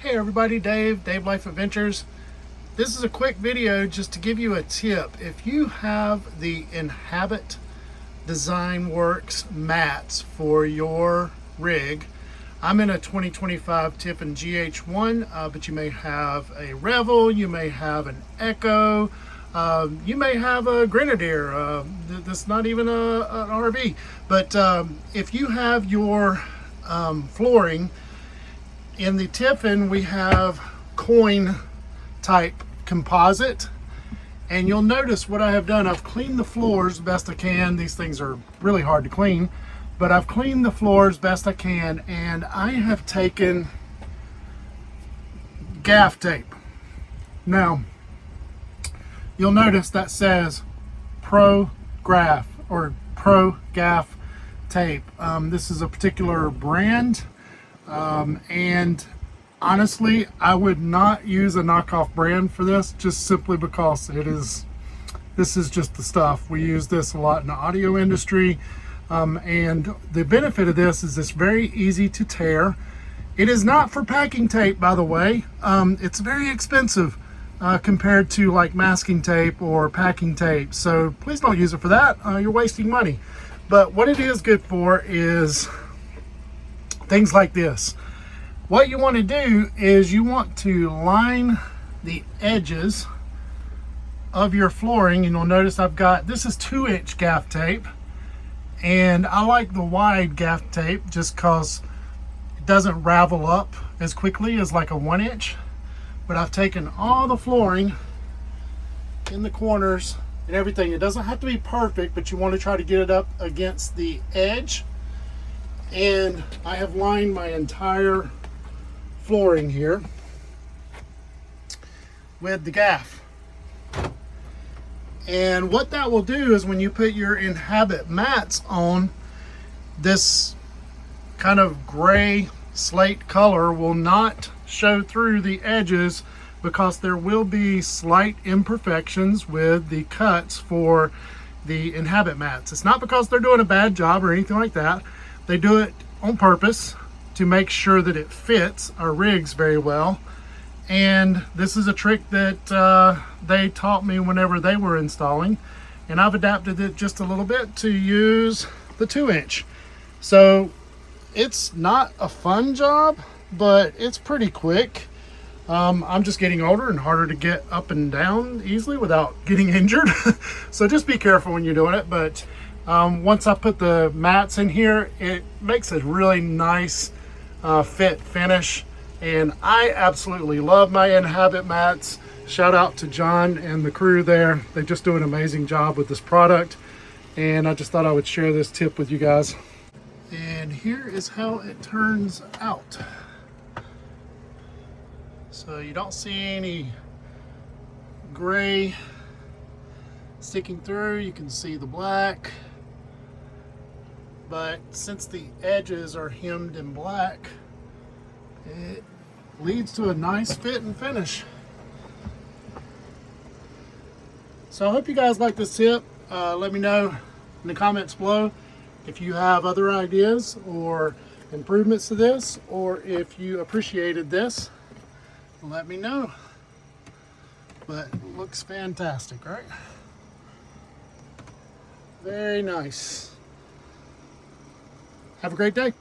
Hey everybody, Dave Life Adventures. This is a quick video just to give you a tip. If you have the Inhabit Design Works mats for your rig, I'm in a 2025 Tiffin GH1, but you may have a Revel, you may have an Echo, you may have a Grenadier. That's not even an RV. But if you have your flooring in the Tiffin, we have coin type composite, and you'll notice what I have done. I've cleaned the floors best I can. These things are really hard to clean, but I've cleaned the floors best I can, and I have taken gaff tape. Now you'll notice that says Pro Gaff or Pro Gaff tape. This is a particular brand. And honestly, I would not use a knockoff brand for this, just simply because this is just the stuff. We use this a lot in the audio industry, and the benefit of this is it's very easy to tear. It is not for packing tape, by the way. It's very expensive compared to like masking tape or packing tape, so please don't use it for that. You're wasting money. But what it is good for is things like this. What you want to do is you want to line the edges of your flooring, and you'll notice I've got, this is 2-inch gaff tape, and I like the wide gaff tape just because it doesn't ravel up as quickly as like a 1-inch. But I've taken all the flooring in the corners and everything. It doesn't have to be perfect, but you want to try to get it up against the edge. And I have lined my entire flooring here with the gaff. And what that will do is when you put your Inhabit mats on, this kind of gray slate color will not show through the edges, because there will be slight imperfections with the cuts for the Inhabit mats. It's not because they're doing a bad job or anything like that. They do it on purpose to make sure that it fits our rigs very well. And this is a trick that they taught me whenever they were installing, and I've adapted it just a little bit to use the 2-inch. So it's not a fun job, but it's pretty quick. I'm just getting older and harder to get up and down easily without getting injured. So just be careful when you're doing it. But once I put the mats in here, it makes a really nice fit finish, and I absolutely love my Inhabit mats. Shout out to John and the crew there. They just do an amazing job with this product, and I just thought I would share this tip with you guys. And here is how it turns out. So you don't see any gray sticking through. You can see the black. But since the edges are hemmed in black, it leads to a nice fit and finish. So I hope you guys like this tip. Let me know in the comments below if you have other ideas or improvements to this, or if you appreciated this. Let me know. But it looks fantastic, right? Very nice. Have a great day.